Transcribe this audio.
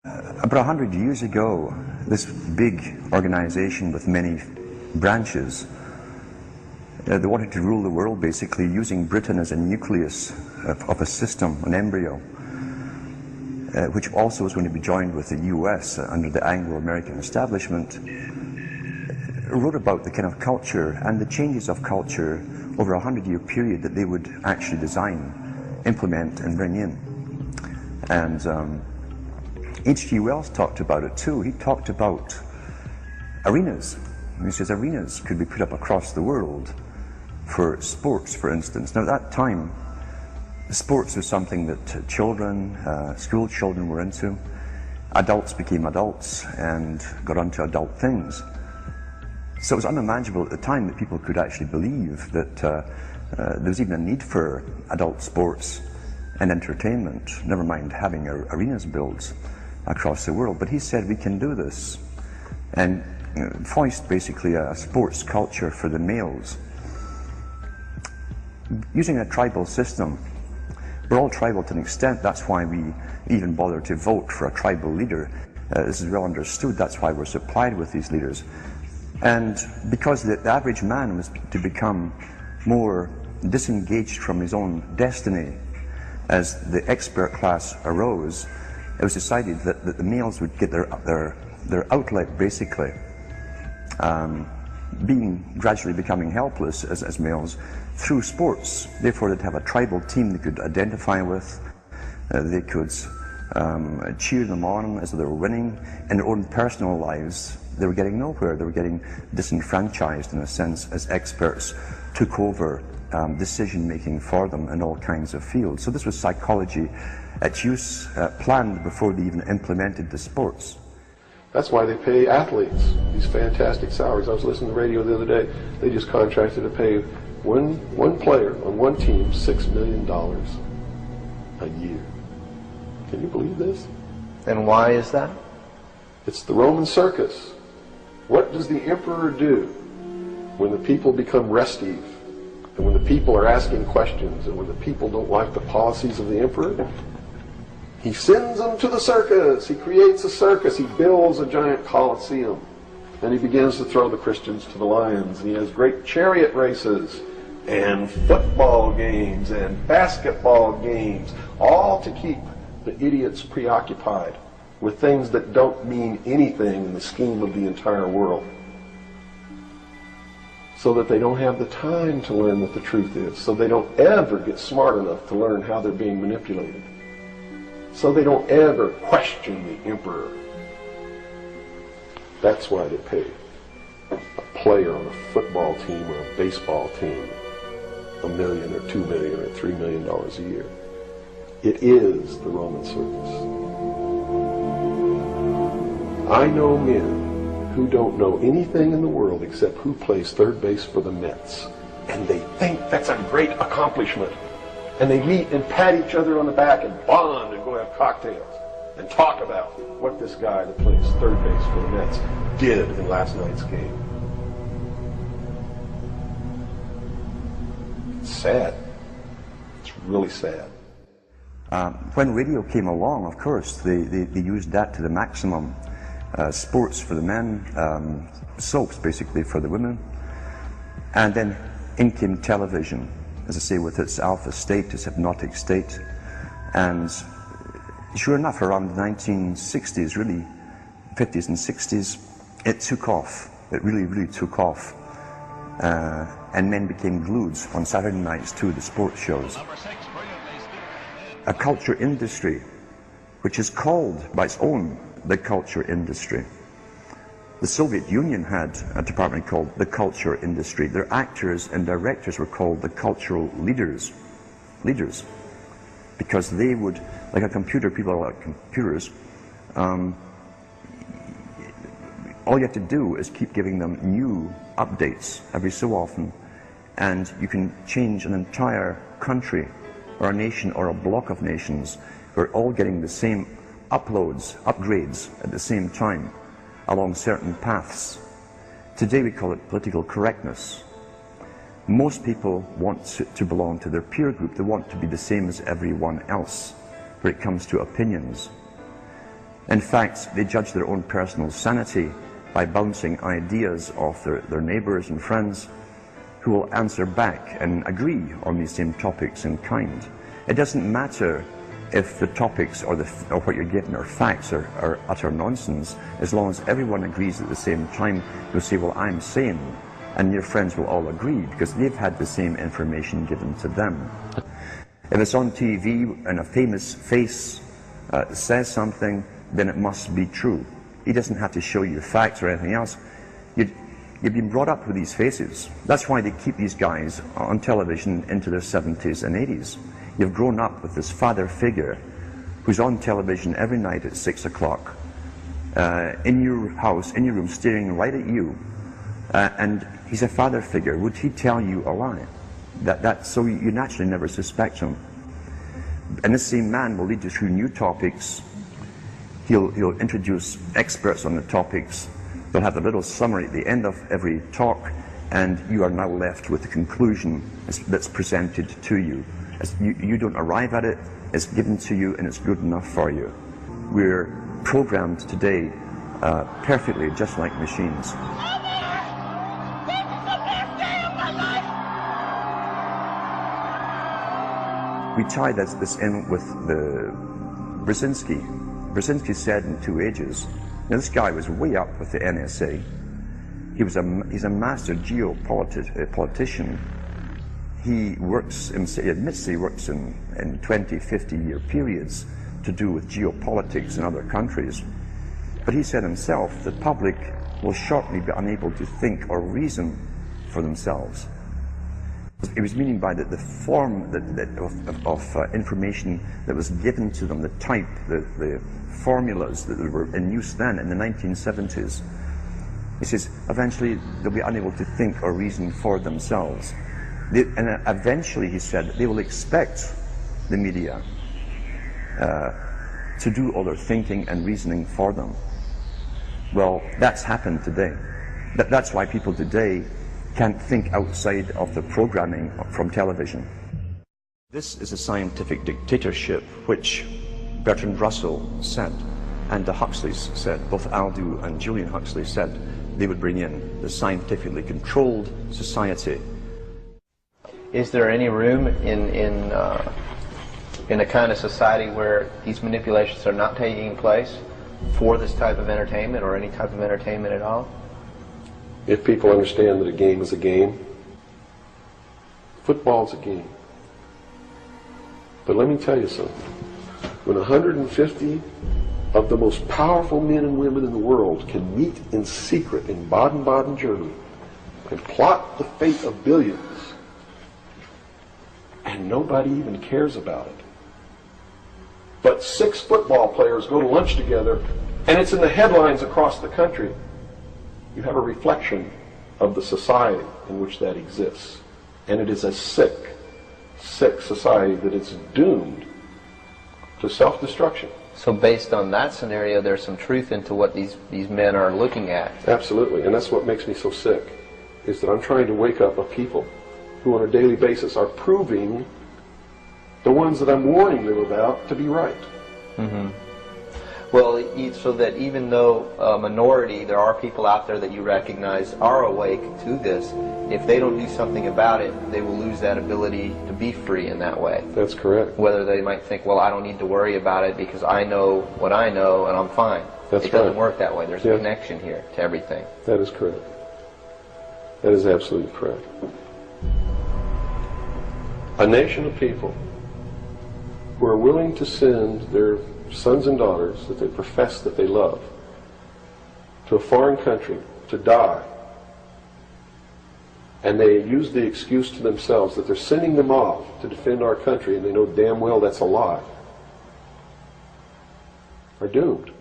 About 100 years ago, this big organization with many branches, they wanted to rule the world basically using Britain as a nucleus of a system, an embryo, which also was going to be joined with the US under the Anglo-American establishment, wrote about the kind of culture and the changes of culture over a 100-year period that they would actually design, implement and bring in. And H.G. Wells talked about it too. He talked about arenas. He says arenas could be put up across the world for sports, for instance. Now at that time, sports was something that children, school children were into. Adults became adults and got onto adult things. So it was unimaginable at the time that people could actually believe that there was even a need for adult sports and entertainment, never mind having arenas built across the world. But he said we can do this and foist basically a sports culture for the males using a tribal system. We're all tribal to an extent. That's why we even bother to vote for a tribal leader. This is well understood. That's why we're supplied with these leaders. And because the average man was to become more disengaged from his own destiny as the expert class arose, it was decided that the males would get their outlet basically, gradually becoming helpless as males through sports. Therefore they'd have a tribal team they could identify with, they could cheer them on as they were winning. In their own personal lives they were getting nowhere, they were getting disenfranchised in a sense as experts took over decision making for them in all kinds of fields. So this was psychology at use, planned before they even implemented the sports. That's why they pay athletes these fantastic salaries. I was listening to the radio the other day. They just contracted to pay one player on one team $6 million a year. Can you believe this? And why is that? It's the Roman circus. What does the emperor do when the people become restive, and when the people are asking questions, and when the people don't like the policies of the emperor? He sends them to the circus. He creates a circus. He builds a giant coliseum. And he begins to throw the Christians to the lions. And he has great chariot races and football games and basketball games, all to keep the idiots preoccupied with things that don't mean anything in the scheme of the entire world, so that they don't have the time to learn what the truth is, so they don't ever get smart enough to learn how they're being manipulated, so they don't ever question the emperor. That's why they pay a player on a football team or a baseball team $1 million or $2 million or $3 million a year. It is the Roman circus. I know men who don't know anything in the world except who plays third base for the Mets, and they think that's a great accomplishment. And they meet and pat each other on the back and bond and go have cocktails and talk about what this guy that plays third base for the Mets did in last night's game. It's sad. It's really sad. When radio came along, of course, they used that to the maximum. Sports for the men, soaps basically for the women, and then in came television, as I say, with its alpha state, its hypnotic state. And sure enough, around the 1960s, really 50s and 60s, it took off. It really took off, and men became glued on Saturday nights to the sports shows. A culture industry which is called by its own the culture industry. The Soviet Union had a department called the culture industry. Their actors and directors were called the cultural leaders, because they would, like a computer, people are like computers, all you have to do is keep giving them new updates every so often, and you can change an entire country or a nation or a block of nations. We're all getting the same upgrades at the same time along certain paths. Today we call it political correctness. Most people want to belong to their peer group. They want to be the same as everyone else when it comes to opinions. In fact, they judge their own personal sanity by bouncing ideas off their neighbours and friends who will answer back and agree on these same topics in kind. It doesn't matter if the topics or what you're getting are facts or utter nonsense, as long as everyone agrees at the same time. You'll say, well, I'm sane, and your friends will all agree because they've had the same information given to them. If it's on TV and a famous face says something, then it must be true. He doesn't have to show you facts or anything else. You've been brought up with these faces. That's why they keep these guys on television into their 70s and 80s. You've grown up with this father figure who's on television every night at 6 o'clock, in your house, in your room, staring right at you. And he's a father figure. Would he tell you a lie? So you naturally never suspect him. And this same man will lead you through new topics. He'll introduce experts on the topics. They'll have a little summary at the end of every talk, and you are now left with the conclusion that's presented to you. You don't arrive at it, it's given to you, and it's good enough for you. We're programmed today perfectly, just like machines. We tie this in with the Brzezinski. Brzezinski said in 2 Ages. Now this guy was way up with the NSA. He's a master geopolitician. He admits he works in 20, 50-year periods to do with geopolitics in other countries. But he said himself, the public will shortly be unable to think or reason for themselves. He was meaning by the form of information that was given to them, the type, the formulas that were in use then in the 1970s. He says, eventually they'll be unable to think or reason for themselves. And eventually, he said, they will expect the media to do all their thinking and reasoning for them. Well, that's happened today. That's why people today can't think outside of the programming from television. This is a scientific dictatorship which Bertrand Russell said, and the Huxleys said, both Aldous and Julian Huxley said they would bring in the scientifically controlled society. Is there any room in a kind of society where these manipulations are not taking place for this type of entertainment or any type of entertainment at all? If people understand that a game is a game, football's a game. But let me tell you something. When 150 of the most powerful men and women in the world can meet in secret in Baden-Baden, Germany, and plot the fate of billions, and nobody even cares about it. But 6 football players go to lunch together, and it's in the headlines across the country. You have a reflection of the society in which that exists. And it is a sick, sick society that is doomed to self-destruction. So based on that scenario, there's some truth into what these men are looking at. Absolutely, and that's what makes me so sick, is that I'm trying to wake up a people who on a daily basis are proving the ones that I'm warning them about to be right. Mm-hmm. Well, so that even though a minority, there are people out there that you recognize are awake to this, if they don't do something about it, they will lose that ability to be free in that way. That's correct. Whether they might think, well, I don't need to worry about it because I know what I know and I'm fine. That's It doesn't right. work that way. There's a connection here to everything. That is correct. That is absolutely correct. A nation of people who are willing to send their sons and daughters that they profess that they love to a foreign country to die, and they use the excuse to themselves that they're sending them off to defend our country, and they know damn well that's a lie, are doomed.